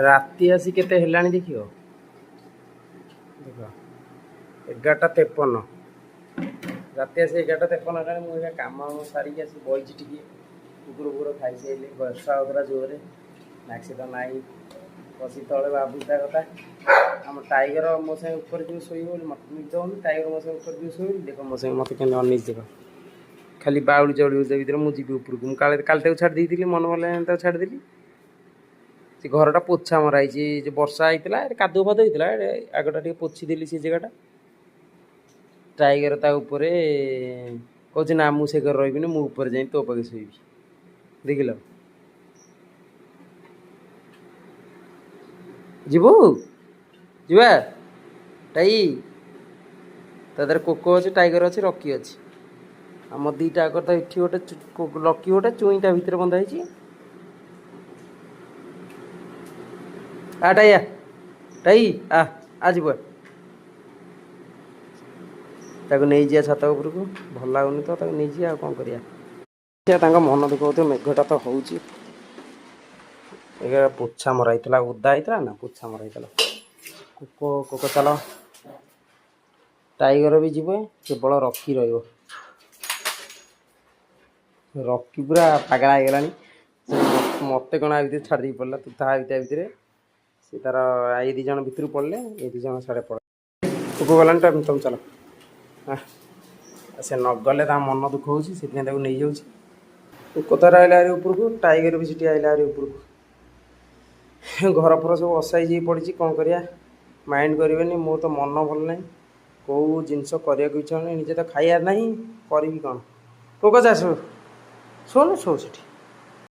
राति आसी केते हेलाणी देखियो देख 11:53 राति आसी 11:53 हेलाणी मुझे काम सारिक आसी बही टी कुकुर कुकुर खाई सारे वर्षा होता जोरे नाक्सी तो नाई बस तले भावुता कथा आम टाइगर मो सागे ऊपर जो शोब मत निद हो टाइगर मो सागे ऊपर जो शोब देख मो सागे मत के अनिज देख खाली बाउली चौड़ी भर मुझे ऊपर को काल छाड़ी दी मन भल छाड़देली से घरटा पोछा मराई जो वर्षा होता कादुଅ फादुଅ होता आगटा टे पोछीदेली से जगह टाइगर ता ऊपर कहे ना मुझे घर रही मुझे जाए तो पाखे शोबी देखिल जीवु जीवा टाई तादर कोको अच्छे टाइगर अच्छे रकी अच्छे आम दीटा आगर तो ये गोटे लकी गोटे चुई ता भर बंधाई टाइया टाई आज नहीं जा छात उपर को भल लगुनि तो नहीं जा कौन कर मन दुख हो मेघटा तो हूँ पोछा मराई ओदा होता ना पोछा मराई कोको कोको चल टाइगर भी जीव केवल रकी रकी पूरा पागला हो गला मत कौन आ छाड़ी पड़ा तू ता भितर सी तार ये दी जन भर पड़े ये दी जन साढ़े पड़े कोको गलानी तुम चल से नगले मन दुख हो नहीं जाऊँ कोको तार आइला ऊपर को टाइगर भी सीटी आइला ऊपर को घर फर सब असाई पड़ी कौन करिया माइंड करें मोर तो मन भल ना कौ जिनस करने इच्छा नहीं निजे तो खाया ना करी कौन कोको जा शो शो शो